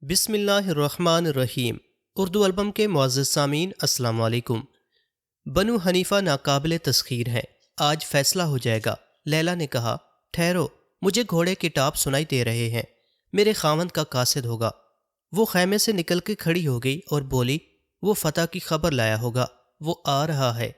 بسم اللہ الرحمن الرحیم۔ اردو البم کے معزز سامعین السلام علیکم۔ بنو حنیفہ ناقابل تسخیر ہیں، آج فیصلہ ہو جائے گا۔ لیلا نے کہا، ٹھہرو، مجھے گھوڑے کے ٹاپ سنائی دے رہے ہیں، میرے خاوند کا قاصد ہوگا۔ وہ خیمے سے نکل کے کھڑی ہو گئی اور بولی، وہ فتح کی خبر لایا ہوگا، وہ آ رہا ہے۔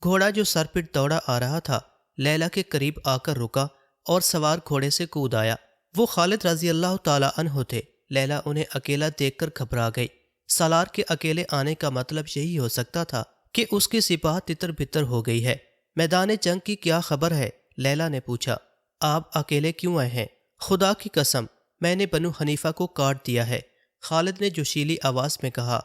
گھوڑا جو سر پٹ دوڑا آ رہا تھا لیلا کے قریب آ کر رکا اور سوار گھوڑے سے کود آیا۔ وہ خالد رضی اللہ تعالی عنہ تھے۔ لیلا انہیں اکیلا دیکھ کر گھبرا گئی۔ سالار کے اکیلے آنے کا مطلب یہی ہو سکتا تھا کہ اس کی سپاہ تتر بتر ہو گئی ہے۔ میدان جنگ کی کیا خبر ہے؟ لیلا نے پوچھا۔ آپ اکیلے کیوں آئے ہیں؟ خدا کی قسم، میں نے بنو حنیفہ کو کاٹ دیا ہے، خالد نے جوشیلی آواز میں کہا۔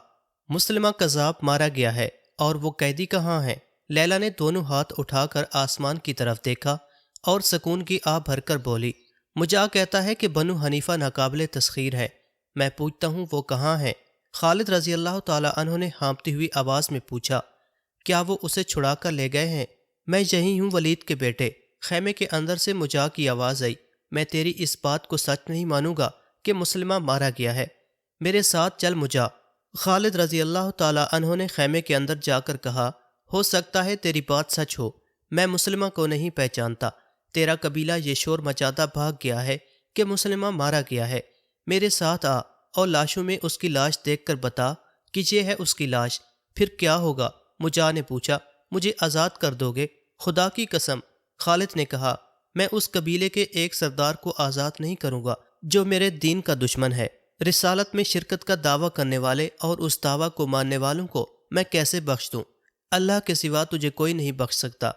مسلمہ کذاب مارا گیا ہے، اور وہ قیدی کہاں ہیں؟ لیلا نے دونوں ہاتھ اٹھا کر آسمان کی طرف دیکھا اور سکون کی آہ بھر کر بولی، مجھا کہتا ہے کہ بنو حنیفہ ناقابل تسخیر ہے، میں پوچھتا ہوں وہ کہاں ہیں؟ خالد رضی اللہ تعالی عنہ نے ہانپتی ہوئی آواز میں پوچھا، کیا وہ اسے چھڑا کر لے گئے ہیں؟ میں یہی ہوں ولید کے بیٹے۔ خیمے کے اندر سے مجا کی آواز آئی، میں تیری اس بات کو سچ نہیں مانوں گا کہ مسلمہ مارا گیا ہے، میرے ساتھ چل مجا۔ خالد رضی اللہ تعالی عنہ نے خیمے کے اندر جا کر کہا، ہو سکتا ہے تیری بات سچ ہو، میں مسلمہ کو نہیں پہچانتا، تیرا قبیلہ یہ شور مچاتا بھاگ گیا ہے کہ مسلمہ مارا گیا ہے، میرے ساتھ آ اور لاشوں میں اس کی لاش دیکھ کر بتا کہ یہ ہے اس کی لاش، پھر کیا ہوگا؟ مجا نے پوچھا، مجھے آزاد کر دو گے؟ خدا کی قسم، خالد نے کہا، میں اس قبیلے کے ایک سردار کو آزاد نہیں کروں گا جو میرے دین کا دشمن ہے۔ رسالت میں شرکت کا دعویٰ کرنے والے اور اس دعویٰ کو ماننے والوں کو میں کیسے بخش دوں؟ اللہ کے سوا تجھے کوئی نہیں بخش سکتا۔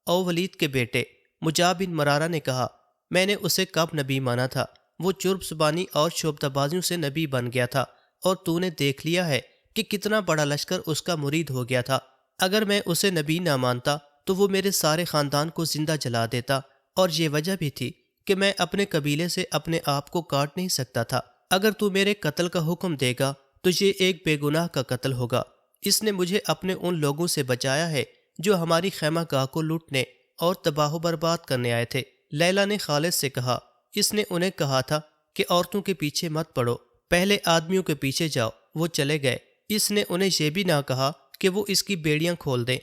او ولید کے بیٹے، مجا بن مرارہ نے کہا، میں نے اسے کب نبی مانا تھا؟ وہ چرب زبانی اور شعبدہ بازیوں سے نبی بن گیا تھا، اور تو نے دیکھ لیا ہے کہ کتنا بڑا لشکر اس کا مرید ہو گیا تھا۔ اگر میں اسے نبی نہ مانتا تو وہ میرے سارے خاندان کو زندہ جلا دیتا، اور یہ وجہ بھی تھی کہ میں اپنے قبیلے سے اپنے آپ کو کاٹ نہیں سکتا تھا۔ اگر تو میرے قتل کا حکم دے گا تو یہ ایک بے گناہ کا قتل ہوگا۔ اس نے مجھے اپنے ان لوگوں سے بچایا ہے جو ہماری خیمہ گاہ کو لوٹنے اور تباہ و برباد کرنے آئے تھے۔ لیلا نے خالد سے کہا، اس نے انہیں کہا تھا کہ عورتوں کے پیچھے مت پڑو، پہلے آدمیوں کے پیچھے جاؤ۔ وہ چلے گئے۔ اس نے انہیں یہ بھی نہ کہا کہ وہ اس کی بیڑیاں کھول دیں۔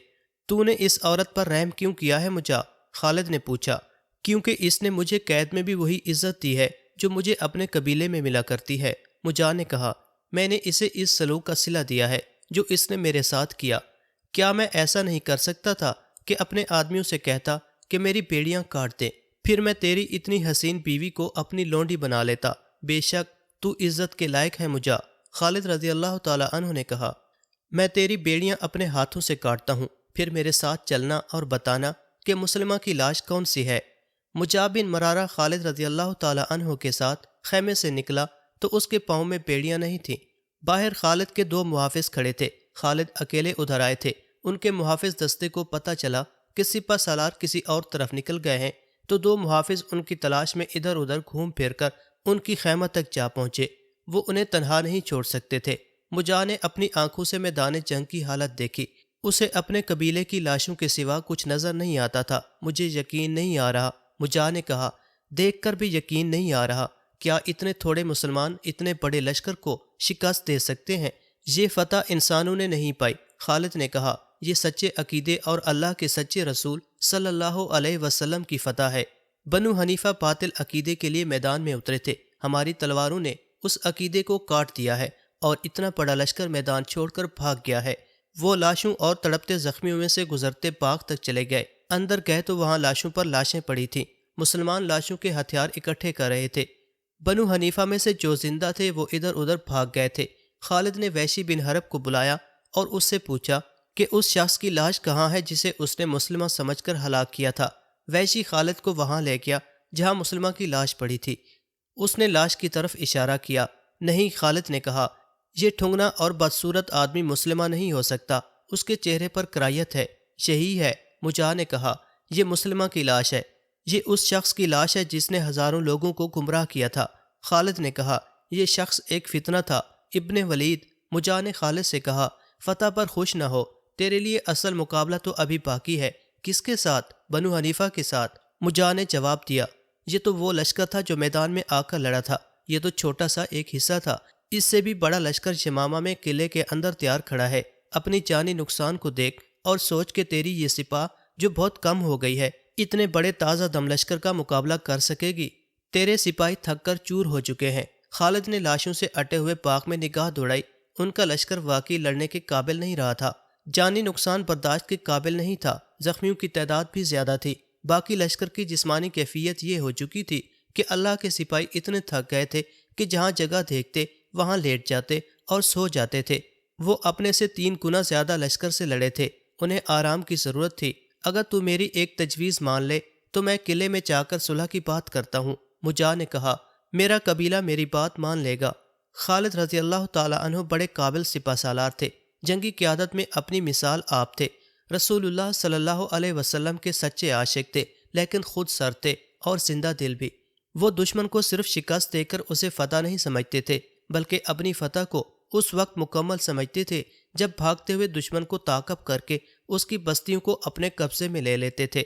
تو نے اس عورت پر رحم کیوں کیا ہے مجا؟ خالد نے پوچھا۔ کیونکہ اس نے مجھے قید میں بھی وہی عزت دی ہے جو مجھے اپنے قبیلے میں ملا کرتی ہے، مجا نے کہا۔ میں نے اسے اس سلوک کا صلہ دیا ہے جو اس نے میرے ساتھ کیا۔ کیا میں ایسا نہیں کر سکتا تھا کہ اپنے آدمیوں سے کہتا کہ میری بیڑیاں کاٹ دیں، پھر میں تیری اتنی حسین بیوی کو اپنی لونڈی بنا لیتا؟ بے شک تو عزت کے لائق ہے مجا۔ خالد رضی اللہ تعالی عنہ نے کہا، میں تیری بیڑیاں اپنے ہاتھوں سے کاٹتا ہوں، پھر میرے ساتھ چلنا اور بتانا کہ مسلمہ کی لاش کون سی ہے۔ مجا بن مرارہ خالد رضی اللہ تعالی عنہ کے ساتھ خیمے سے نکلا تو اس کے پاؤں میں بیڑیاں نہیں تھیں۔ باہر خالد کے دو محافظ کھڑے تھے۔ خالد اکیلے ادھر آئے تھے۔ ان کے محافظ دستے کو پتہ چلا کہ سپہ سالار کسی اور طرف نکل گئے ہیں تو دو محافظ ان کی تلاش میں ادھر ادھر گھوم پھر کر ان کی خیمہ تک جا پہنچے۔ وہ انہیں تنہا نہیں چھوڑ سکتے تھے۔ مجا نے اپنی آنکھوں سے میدان جنگ کی حالت دیکھی۔ اسے اپنے قبیلے کی لاشوں کے سوا کچھ نظر نہیں آتا تھا۔ مجھے یقین نہیں آ رہا، مجا نے کہا، دیکھ کر بھی یقین نہیں آ رہا۔ کیا اتنے تھوڑے مسلمان اتنے بڑے لشکر کو شکست دے سکتے ہیں؟ یہ فتح انسانوں نے نہیں پائی، خالد نے کہا، یہ سچے عقیدے اور اللہ کے سچے رسول صلی اللہ علیہ وسلم کی فتح ہے۔ بنو حنیفہ باطل عقیدے کے لیے میدان میں اترے تھے، ہماری تلواروں نے اس عقیدے کو کاٹ دیا ہے اور اتنا بڑا لشکر میدان چھوڑ کر بھاگ گیا ہے۔ وہ لاشوں اور تڑپتے زخمیوں میں سے گزرتے باغ تک چلے گئے۔ اندر گئے تو وہاں لاشوں پر لاشیں پڑی تھیں۔ مسلمان لاشوں کے ہتھیار اکٹھے کر رہے تھے۔ بنو حنیفہ میں سے جو زندہ تھے وہ ادھر ادھر بھاگ گئے تھے۔ خالد نے وحشی بن حرب کو بلایا اور اس سے پوچھا کہ اس شخص کی لاش کہاں ہے جسے اس نے مسلمہ سمجھ کر ہلاک کیا تھا۔ وحشی خالد کو وہاں لے گیا جہاں مسلمہ کی لاش پڑی تھی۔ اس نے لاش کی طرف اشارہ کیا۔ نہیں، خالد نے کہا، یہ ٹھنگنا اور بدصورت آدمی مسلمہ نہیں ہو سکتا، اس کے چہرے پر کرائیت ہے۔ یہی ہے، مجا نے کہا، یہ مسلمہ کی لاش ہے، یہ اس شخص کی لاش ہے جس نے ہزاروں لوگوں کو گمراہ کیا تھا۔ خالد نے کہا، یہ شخص ایک فتنہ تھا، ابن ولید۔ مجا نے خالد سے کہا، فتح پر خوش نہ ہو، تیرے لیے اصل مقابلہ تو ابھی باقی ہے۔ کس کے ساتھ؟ بنو حنیفہ کے ساتھ۔ مجا نے جواب دیا، یہ تو وہ لشکر تھا جو میدان میں آ کر لڑا تھا، یہ تو چھوٹا سا ایک حصہ تھا، اس سے بھی بڑا لشکر یمامہ میں قلعے کے اندر تیار کھڑا ہے۔ اپنی جانی نقصان کو دیکھ اور سوچ کہ تیری یہ سپاہ جو بہت کم ہو گئی ہے اتنے بڑے تازہ دم لشکر کا مقابلہ کر سکے گی؟ تیرے سپاہی تھک کر چور ہو چکے ہیں۔ خالد نے لاشوں سے اٹے ہوئے باغ میں نگاہ دوڑائی۔ ان کا لشکر واقعی لڑنے کے قابل نہیں رہا تھا، جانی نقصان برداشت کے قابل نہیں تھا، زخمیوں کی تعداد بھی زیادہ تھی۔ باقی لشکر کی جسمانی کیفیت یہ ہو چکی تھی کہ اللہ کے سپاہی اتنے تھک گئے تھے کہ جہاں جگہ دیکھتے وہاں لیٹ جاتے اور سو جاتے تھے۔ وہ اپنے سے 3 گنا زیادہ لشکر سے لڑے تھے، انہیں آرام کی ضرورت تھی۔ اگر تو میری ایک تجویز مان لے تو میں قلعے میں جا کر صلح کی بات کرتا ہوں۔ مجاہ نے کہا، میرا قبیلہ میری بات مان لے گا۔ خالد رضی اللہ تعالی عنہ بڑے قابل سپہ سالار تھے، جنگی قیادت میں اپنی مثال آپ تھے، رسول اللہ صلی اللہ علیہ وسلم کے سچے عاشق تھے، لیکن خود سر تھے اور زندہ دل بھی۔ وہ دشمن کو صرف شکست دے کر اسے فتح نہیں سمجھتے تھے، بلکہ اپنی فتح کو اس وقت مکمل سمجھتے تھے جب بھاگتے ہوئے دشمن کو تعاقب کر کے اس کی بستیوں کو اپنے قبضے میں لے لیتے تھے۔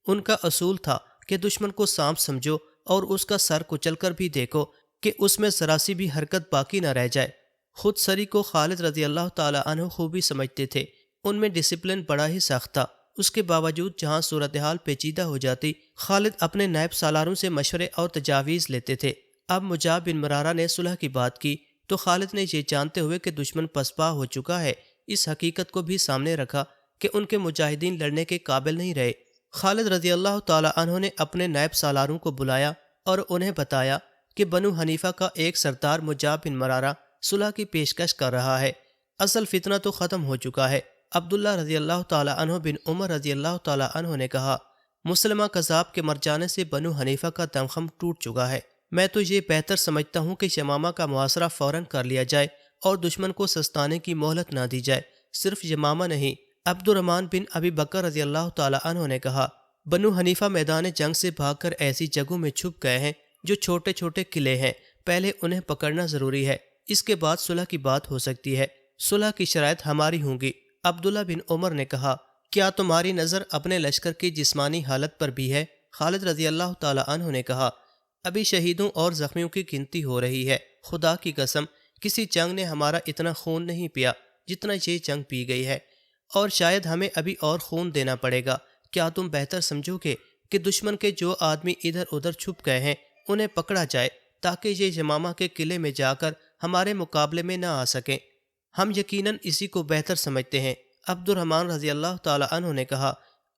ان کا اصول تھا کہ دشمن کو سانپ سمجھو اور اس کا سر کچل کر بھی دیکھو کہ اس میں ذرا سی بھی حرکت باقی نہ رہ جائے۔ خود سری کو خالد رضی اللہ تعالی عنہ خوبی سمجھتے تھے، ان میں ڈسپلن بڑا ہی سخت تھا۔ اس کے باوجود جہاں صورتحال پیچیدہ ہو جاتی، خالد اپنے نائب سالاروں سے مشورے اور تجاویز لیتے تھے۔ اب مجاہ بن مرارہ نے صلح کی بات کی تو خالد نے یہ جانتے ہوئے کہ دشمن پسپا ہو چکا ہے، اس حقیقت کو بھی سامنے رکھا کہ ان کے مجاہدین لڑنے کے قابل نہیں رہے۔ خالد رضی اللہ تعالی عنہ نے اپنے نائب سالاروں کو بلایا اور انہیں بتایا کہ بنو حنیفہ کا ایک سردار مجاہ بن مرارہ صلح کی پیشکش کر رہا ہے۔ اصل فتنہ تو ختم ہو چکا ہے۔ عبداللہ رضی اللہ تعالی عنہ بن عمر رضی اللہ تعالی عنہ نے کہا، مسلمہ کذاب کے مر جانے سے بنو حنیفہ کا دمخم ٹوٹ چکا ہے۔ میں تو یہ بہتر سمجھتا ہوں کہ یمامہ کا محاصرہ فوراً کر لیا جائے اور دشمن کو سستانے کی مہلت نہ دی جائے۔ صرف یمامہ نہیں، عبد الرحمن بن ابی بکر رضی اللہ تعالی عنہ نے کہا، بنو حنیفہ میدان جنگ سے بھاگ کر ایسی جگہوں میں چھپ گئے ہیں جو چھوٹے چھوٹے قلعے ہیں، پہلے انہیں پکڑنا ضروری ہے، اس کے بعد صلح کی بات ہو سکتی ہے، صلح کی شرائط ہماری ہوں گی۔ عبداللہ بن عمر نے کہا، کیا تمہاری نظر اپنے لشکر کی جسمانی حالت پر بھی ہے؟ خالد رضی اللہ تعالی عنہ نے کہا، ابھی شہیدوں اور زخمیوں کی گنتی ہو رہی ہے، خدا کی قسم کسی جنگ نے ہمارا اتنا خون نہیں پیا جتنا یہ جنگ پی گئی ہے، اور شاید ہمیں ابھی اور خون دینا پڑے گا۔ کیا تم بہتر سمجھو گے کہ دشمن کے جو آدمی ادھر ادھر چھپ گئے ہیں انہیں پکڑا جائے تاکہ یہ یمامہ کے قلعے میں جا کر ہمارے مقابلے میں نہ آ سکیں؟ ہم یقیناً اسی کو بہتر سمجھتے ہیں۔ عبد الرحمن رضی اللہ تعالی عنہ نے کہا،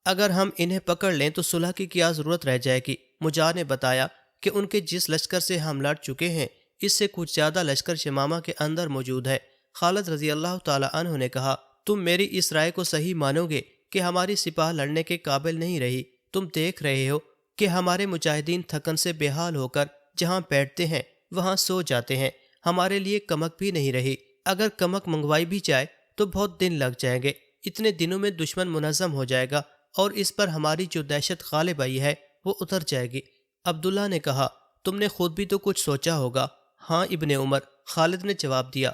اگر ہم انہیں پکڑ لیں تو صلح کی کیا ضرورت رہ جائے گی؟ مجاہ نے بتایا کہ ان کے جس لشکر سے ہم لڑ چکے ہیں اس سے کچھ زیادہ لشکر یمامہ کے اندر موجود ہے۔ خالد رضی اللہ تعالی عنہ نے کہا، تم میری اس رائے کو صحیح مانو گے کہ ہماری سپاہ لڑنے کے قابل نہیں رہی؟ تم دیکھ رہے ہو کہ ہمارے مجاہدین تھکن سے بے حال ہو کر جہاں بیٹھتے ہیں وہاں سو جاتے ہیں، ہمارے لیے کمک بھی نہیں رہی۔ اگر کمک منگوائی بھی جائے تو بہت دن لگ جائیں گے، اتنے دنوں میں دشمن منظم ہو جائے گا اور اس پر ہماری جو دہشت غالب آئی ہے وہ اتر جائے گی۔ عبداللہ نے کہا، تم نے خود بھی تو کچھ سوچا ہوگا۔ ہاں ابن عمر، خالد نے جواب دیا،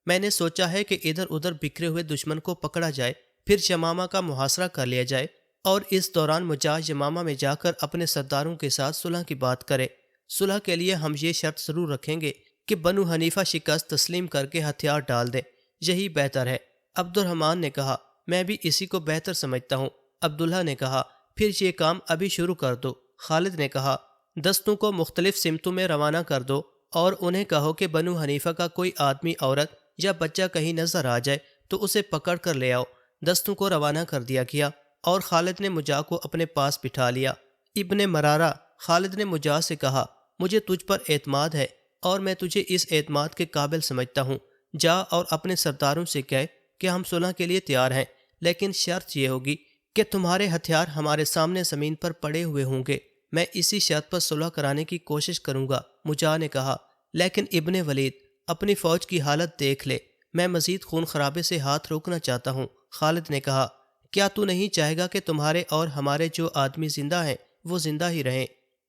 میں نے سوچا ہے کہ ادھر ادھر بکھرے ہوئے دشمن کو پکڑا جائے، پھر یمامہ کا محاصرہ کر لیا جائے اور اس دوران مجاہ یمامہ میں جا کر اپنے سرداروں کے ساتھ صلح کی بات کرے۔ صلح کے لیے ہم یہ شرط ضرور رکھیں گے کہ بنو حنیفہ شکست تسلیم کر کے ہتھیار ڈال دیں، یہی بہتر ہے۔ عبد الرحمن نے کہا، میں بھی اسی کو بہتر سمجھتا ہوں۔ عبداللہ نے کہا، پھر یہ کام ابھی شروع کر دو۔ خالد نے کہا، دستوں کو مختلف سمتوں میں روانہ کر دو اور انہیں کہو کہ بنو حنیفہ کا کوئی آدمی، عورت یا بچہ کہیں نظر آ جائے تو اسے پکڑ کر لے آؤ۔ دستوں کو روانہ کر دیا گیا اور خالد نے مجاہ کو اپنے پاس بٹھا لیا۔ ابن مرارہ، خالد نے مجاہ سے کہا، مجھے تجھ پر اعتماد ہے اور میں تجھے اس اعتماد کے قابل سمجھتا ہوں۔ جا اور اپنے سرداروں سے کہے کہ ہم صلح کے لیے تیار ہیں، لیکن شرط یہ ہوگی کہ تمہارے ہتھیار ہمارے سامنے زمین پر پڑے ہوئے ہوں گے۔ میں اسی شرط پر صلح کرانے کی کوشش کروں گا۔ مجاہ نے کہا، لیکن ابن ولید، اپنی فوج کی حالت دیکھ لے، میں مزید خون خرابے سے ہاتھ روکنا چاہتا ہوں۔ خالد نے کہا، کیا تو نہیں چاہے گا کہ تمہارے اور ہمارے جو آدمی زندہ ہیں وہ زندہ ہی رہیں؟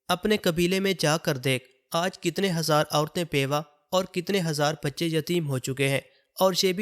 اپنے قبیلے میں جا کر دیکھ، آج کتنے ہزار عورتیں بیوہ اور کتنے ہزار بچے یتیم ہو چکے ہیں، اور یہ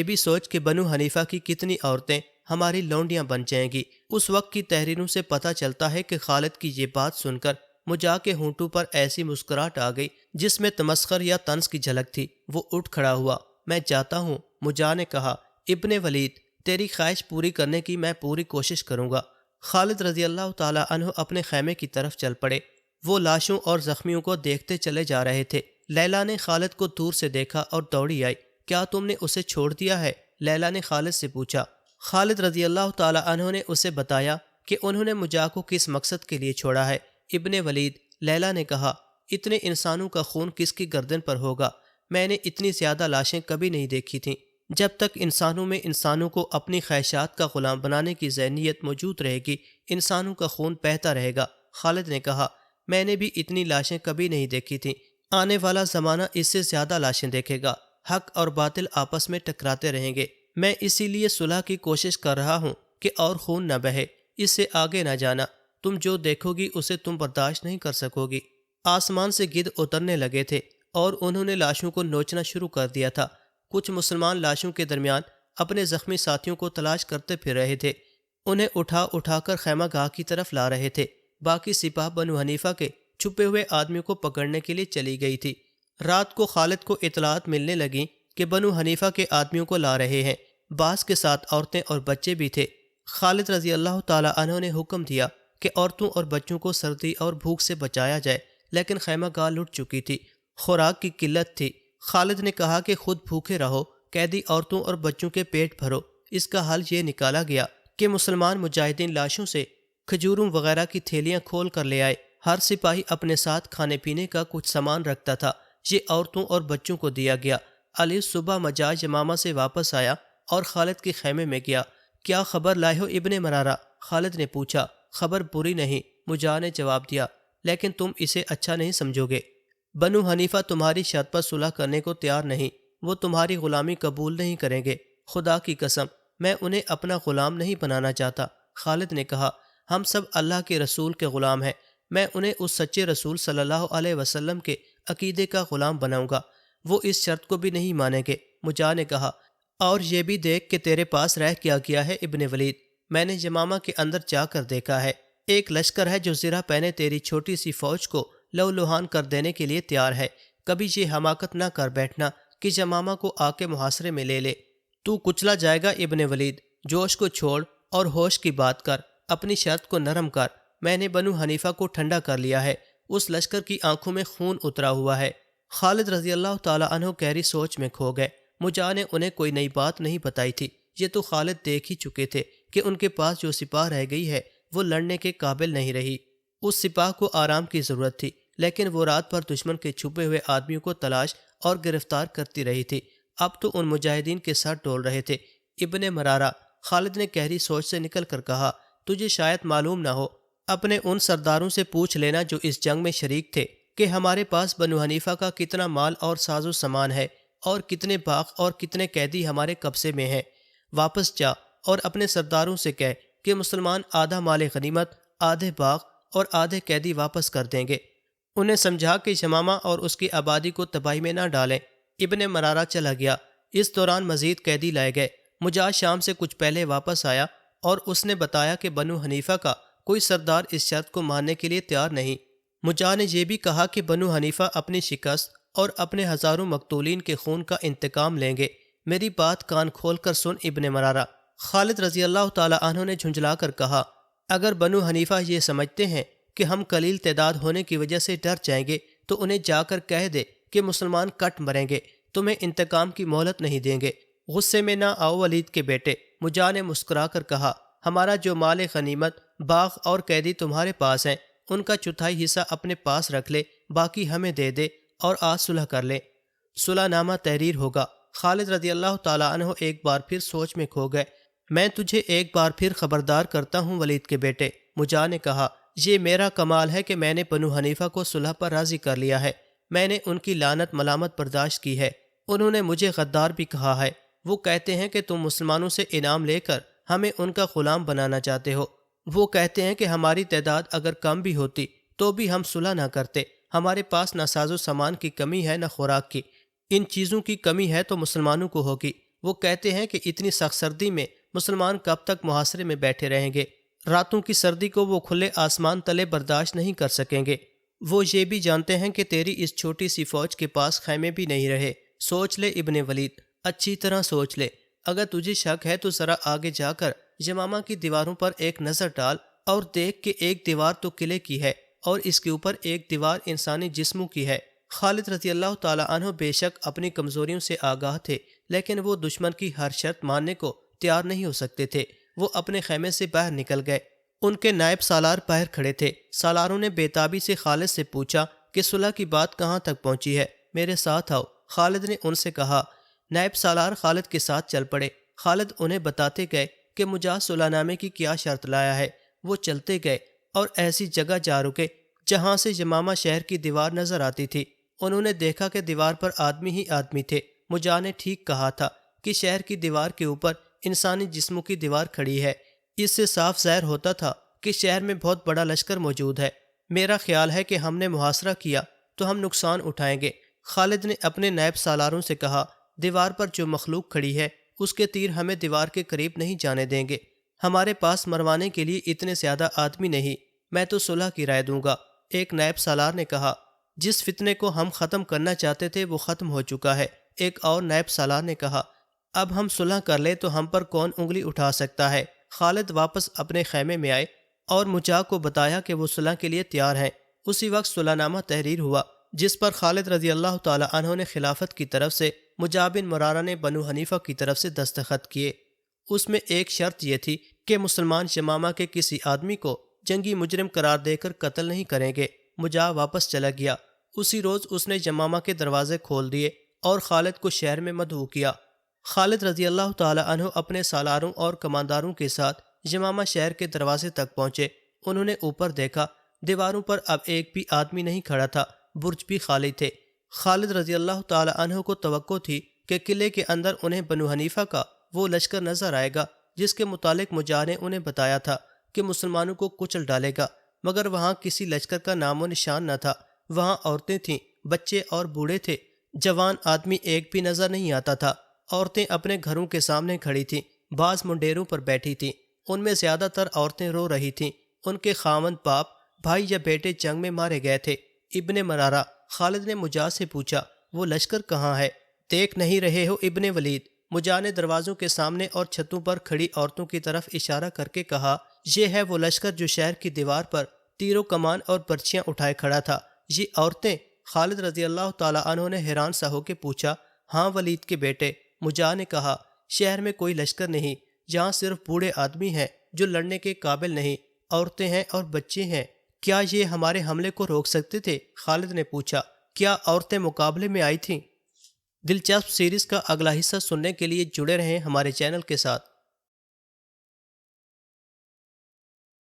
بھی سوچ کہ بنو حنیفہ کی کتنی عورتیں ہماری لونڈیاں بن جائیں گی۔ اس وقت کی تحریروں سے پتہ چلتا ہے کہ خالد کی یہ بات سن کر مجاہ کے ہونٹوں پر ایسی مسکراہٹ آ گئی جس میں تمسخر یا طنز کی جھلک تھی۔ وہ اٹھ کھڑا ہوا۔ میں جاتا ہوں، مجاہ نے کہا۔ ابن ولید، تیری خواہش پوری کرنے کی میں پوری کوشش کروں گا۔ خالد رضی اللہ تعالیٰ عنہ اپنے خیمے کی طرف چل پڑے۔ وہ لاشوں اور زخمیوں کو دیکھتے چلے جا رہے تھے۔ لیلا نے خالد کو دور سے دیکھا اور دوڑی آئی۔ کیا تم نے اسے چھوڑ دیا ہے؟ لیلا نے خالد سے پوچھا۔ خالد رضی اللہ تعالیٰ عنہ نے اسے بتایا کہ انہوں نے مجاہ کو کس مقصد کے لیے چھوڑا ہے۔ ابن ولید، لیلا نے کہا، اتنے انسانوں کا خون کس کی گردن پر ہوگا؟ میں نے اتنی زیادہ لاشیں کبھی نہیں دیکھی تھیں۔ جب تک انسانوں میں انسانوں کو اپنی خواہشات کا غلام بنانے کی ذہنیت موجود رہے گی، انسانوں کا خون بہتا رہے گا۔ خالد نے کہا، میں نے بھی اتنی لاشیں کبھی نہیں دیکھی تھیں۔ آنے والا زمانہ اس سے زیادہ لاشیں دیکھے گا۔ حق اور باطل آپس میں ٹکراتے رہیں گے۔ میں اسی لیے صلح کی کوشش کر رہا ہوں کہ اور خون نہ بہے۔ اس سے آگے نہ جانا۔ تم جو دیکھو گی اسے تم برداشت نہیں کر سکو گی۔ آسمان سے گدھ اترنے لگے تھے اور انہوں نے لاشوں کو نوچنا شروع کر دیا تھا۔ کچھ مسلمان لاشوں کے درمیان اپنے زخمی ساتھیوں کو تلاش کرتے پھر رہے تھے۔ انہیں اٹھا اٹھا کر خیمہ گاہ کی طرف لا رہے تھے۔ باقی سپاہ بنو حنیفہ کے چھپے ہوئے آدمیوں کو پکڑنے کے لیے چلی گئی تھی۔ رات کو خالد کو اطلاعات ملنے لگیں کہ بنو حنیفہ کے آدمیوں کو لا رہے ہیں۔ بعض کے ساتھ عورتیں اور بچے بھی تھے۔ خالد رضی اللہ تعالیٰ عنہ نے حکم دیا کہ عورتوں اور بچوں کو سردی اور بھوک سے بچایا جائے، لیکن خیمہ گاہ لٹ چکی تھی۔ خوراک کی قلت تھی۔ خالد نے کہا کہ خود بھوکے رہو، قیدی عورتوں اور بچوں کے پیٹ بھرو۔ اس کا حل یہ نکالا گیا کہ مسلمان مجاہدین لاشوں سے کھجوروں وغیرہ کی تھیلیاں کھول کر لے آئے۔ ہر سپاہی اپنے ساتھ کھانے پینے کا کچھ سامان رکھتا تھا۔ یہ عورتوں اور بچوں کو دیا گیا۔ علی صبح مجاہ یمامہ سے واپس آیا اور خالد کے خیمے میں گیا۔ کیا خبر لائے ہو ابن مرارہ؟ خالد نے پوچھا۔ خبر بری نہیں، مجاہ نے جواب دیا، لیکن تم اسے اچھا نہیں سمجھو گے۔ بنو حنیفہ تمہاری شرط پر صلح کرنے کو تیار نہیں۔ وہ تمہاری غلامی قبول نہیں کریں گے۔ خدا کی قسم، میں انہیں اپنا غلام نہیں بنانا چاہتا۔ خالد نے کہا، ہم سب اللہ کے رسول کے غلام ہیں۔ میں انہیں اس سچے رسول صلی اللہ علیہ وسلم کے عقیدے کا غلام بناؤں گا۔ وہ اس شرط کو بھی نہیں مانیں گے۔ مجاہ نے کہا، اور یہ بھی دیکھ کہ تیرے پاس رہ کیا گیا ہے ابن ولید۔ میں نے یمامہ کے اندر جا کر دیکھا ہے۔ ایک لشکر ہے جو زرہ پہنے تیری چھوٹی سی فوج کو لو لوہان کر دینے کے لیے تیار ہے۔ کبھی یہ حماقت نہ کر بیٹھنا کہ یمامہ کو آ کے محاصرے میں لے لے۔ تو کچلا جائے گا ابن ولید۔ جوش کو چھوڑ اور ہوش کی بات کر، اپنی شرط کو نرم کر۔ میں نے بنو حنیفہ کو ٹھنڈا کر لیا ہے۔ اس لشکر کی آنکھوں میں خون اترا ہوا ہے۔ خالد رضی اللہ تعالیٰ عنہ گہری سوچ میں کھو گئے۔ مجاہ نے انہیں کوئی نئی بات نہیں بتائی تھی۔ یہ تو خالد دیکھ ہی چکے تھے کہ ان کے پاس جو سپاہ رہ گئی ہے وہ لڑنے کے قابل نہیں رہی۔ اس سپاہ کو آرام کی ضرورت تھی، لیکن وہ رات بھر دشمن کے چھپے ہوئے آدمیوں کو تلاش اور گرفتار کرتی رہی تھی۔ اب تو ان مجاہدین کے سر ڈول رہے تھے۔ ابن مرارہ، خالد نے گہری سوچ سے نکل کر کہا، تجھے شاید معلوم نہ ہو، اپنے ان سرداروں سے پوچھ لینا جو اس جنگ میں شریک تھے کہ ہمارے پاس بنو حنیفہ کا کتنا مال اور ساز و سامان ہے اور کتنے باغ اور کتنے قیدی ہمارے قبضے میں ہیں۔ واپس جا اور اپنے سرداروں سے کہہ کہ مسلمان آدھا مال غنیمت، آدھے باغ اور آدھے قیدی واپس کر دیں گے۔ انہیں سمجھا کہ یمامہ اور اس کی آبادی کو تباہی میں نہ ڈالیں۔ ابن مرارہ چلا گیا۔ اس دوران مزید قیدی لائے گئے۔ مجاہ شام سے کچھ پہلے واپس آیا اور اس نے بتایا کہ بنو حنیفہ کا کوئی سردار اس شرط کو ماننے کے لیے تیار نہیں۔ مجاہ نے یہ بھی کہا کہ بنو حنیفہ اپنی شکست اور اپنے ہزاروں مقتولین کے خون کا انتقام لیں گے۔ میری بات کان کھول کر سن ابن مرارہ۔ خالد رضی اللہ تعالیٰ عنہ نے جھنجھلا کر کہا، اگر بنو حنیفہ یہ سمجھتے ہیں کہ ہم قلیل تعداد ہونے کی وجہ سے ڈر جائیں گے تو انہیں جا کر کہہ دے کہ مسلمان کٹ مریں گے، تمہیں انتقام کی مہلت نہیں دیں گے۔ غصے میں نہ آؤ ولید کے بیٹے، مجاہ نے مسکرا کر کہا، ہمارا جو مال غنیمت، باغ اور قیدی تمہارے پاس ہیں، ان کا چوتھائی حصہ اپنے پاس رکھ لے، باقی ہمیں دے دے اور آج صلح کر لیں۔ صلح نامہ تحریر ہوگا۔ خالد رضی اللہ تعالیٰ عنہ ایک بار پھر سوچ میں کھو گئے۔ میں تجھے ایک بار پھر خبردار کرتا ہوں ولید کے بیٹے، مجاہ نے کہا، یہ میرا کمال ہے کہ میں نے بنو حنیفہ کو صلح پر راضی کر لیا ہے۔ میں نے ان کی لعنت ملامت برداشت کی ہے۔ انہوں نے مجھے غدار بھی کہا ہے۔ وہ کہتے ہیں کہ تم مسلمانوں سے انعام لے کر ہمیں ان کا غلام بنانا چاہتے ہو۔ وہ کہتے ہیں کہ ہماری تعداد اگر کم بھی ہوتی تو بھی ہم صلح نہ کرتے۔ ہمارے پاس نہ ساز و سامان کی کمی ہے نہ خوراک کی۔ ان چیزوں کی کمی ہے تو مسلمانوں کو ہوگی۔ وہ کہتے ہیں کہ اتنی سخت سردی میں مسلمان کب تک محاصرے میں بیٹھے رہیں گے۔ راتوں کی سردی کو وہ کھلے آسمان تلے برداشت نہیں کر سکیں گے۔ وہ یہ بھی جانتے ہیں کہ تیری اس چھوٹی سی فوج کے پاس خیمے بھی نہیں رہے۔ سوچ لے ابن ولید، اچھی طرح سوچ لے۔ اگر تجھے شک ہے تو ذرا آگے جا کر یمامہ کی دیواروں پر ایک نظر ڈال اور دیکھ کہ ایک دیوار تو قلعے کی ہے اور اس کے اوپر ایک دیوار انسانی جسموں کی ہے۔ خالد رضی اللہ تعالی عنہ بے شک اپنی کمزوریوں سے آگاہ تھے، لیکن وہ دشمن کی ہر شرط ماننے کو تیار نہیں ہو سکتے تھے۔ وہ اپنے خیمے سے باہر نکل گئے۔ ان کے نائب سالار باہر کھڑے تھے۔ سالاروں نے بے تابی سے خالد سے پوچھا کہ صلح کی بات کہاں تک پہنچی ہے، میرے ساتھ آؤ۔ خالد نے ان سے کہا۔ نائب سالار خالد کے ساتھ چل پڑے۔ خالد انہیں بتاتے گئے کہ مجاز صلح نامے کی کیا شرط لایا ہے۔ وہ چلتے گئے اور ایسی جگہ جا رکے جہاں سے یمامہ شہر کی دیوار نظر آتی تھی۔ انہوں نے دیکھا کہ دیوار پر آدمی ہی آدمی تھے۔ مجاہ نے ٹھیک کہا تھا کہ شہر کی دیوار کے اوپر انسانی جسموں کی دیوار کھڑی ہے۔ اس سے صاف ظاہر ہوتا تھا کہ شہر میں بہت بڑا لشکر موجود ہے۔ میرا خیال ہے کہ ہم نے محاصرہ کیا تو ہم نقصان اٹھائیں گے۔ خالد نے اپنے نائب سالاروں سے کہا، دیوار پر جو مخلوق کھڑی ہے اس کے تیر ہمیں دیوار کے قریب نہیں جانے دیں گے۔ ہمارے پاس مروانے کے لیے اتنے زیادہ آدمی نہیں، میں تو صلح کی رائے دوں گا۔ ایک نائب سالار نے کہا، جس فتنے کو ہم ختم کرنا چاہتے تھے وہ ختم ہو چکا ہے۔ ایک اور نائب سالار نے کہا، اب ہم صلح کر لیں تو ہم پر کون انگلی اٹھا سکتا ہے۔ خالد واپس اپنے خیمے میں آئے اور مجاہ کو بتایا کہ وہ صلح کے لیے تیار ہیں۔ اسی وقت صلح نامہ تحریر ہوا جس پر خالد رضی اللہ تعالی عنہ نے خلافت کی طرف سے، مجاہ بن مرارہ نے بنو حنیفہ کی طرف سے دستخط کیے۔ اس میں ایک شرط یہ تھی کہ مسلمان یمامہ کے کسی آدمی کو جنگی مجرم قرار دے کر قتل نہیں کریں گے۔ مجاہ واپس چلا گیا۔ اسی روز اس نے یمامہ کے دروازے کھول دیے اور خالد کو شہر میں مدعو کیا۔ خالد رضی اللہ تعالی عنہ اپنے سالاروں اور کمانداروں کے ساتھ یمامہ شہر کے دروازے تک پہنچے۔ انہوں نے اوپر دیکھا، دیواروں پر اب ایک بھی آدمی نہیں کھڑا تھا، برج بھی خالی تھے۔ خالد رضی اللہ تعالی عنہ کو توقع تھی کہ قلعے کے اندر انہیں بنو حنیفہ کا وہ لشکر نظر آئے گا جس کے متعلق مجاہ نے انہیں بتایا تھا کہ مسلمانوں کو کچل ڈالے گا، مگر وہاں کسی لشکر کا نام و نشان نہ تھا۔ وہاں عورتیں تھیں، بچے اور بوڑھے تھے، جوان آدمی ایک بھی نظر نہیں آتا تھا۔ عورتیں اپنے گھروں کے سامنے کھڑی تھیں، بعض منڈیروں پر بیٹھی تھیں۔ ان میں زیادہ تر عورتیں رو رہی تھیں۔ ان کے خاوند باپ، بھائی یا بیٹے جنگ میں مارے گئے تھے۔ ابن مرارہ، خالد نے مجاہ سے پوچھا، وہ لشکر کہاں ہے؟ دیکھ نہیں رہے ہو ابن ولید؟ مجاہ نے دروازوں کے سامنے اور چھتوں پر کھڑی عورتوں کی طرف اشارہ کر کے کہا، یہ ہے وہ لشکر جو شہر کی دیوار پر تیر و کمان اور برچیاں اٹھائے کھڑا تھا۔ یہ عورتیں؟ خالد رضی اللہ تعالی عنہ نے حیران سا ہو کے پوچھا۔ ہاں ولید کے بیٹے، مجاہ نے کہا، شہر میں کوئی لشکر نہیں، یہاں صرف بوڑھے آدمی ہیں جو لڑنے کے قابل نہیں، عورتیں ہیں اور بچے ہیں۔ کیا یہ ہمارے حملے کو روک سکتے تھے؟ خالد نے پوچھا۔ کیا عورتیں مقابلے میں آئی تھیں؟ دلچسپ سیریز کا اگلا حصہ سننے کے لیے جڑے رہیں ہمارے چینل کے ساتھ۔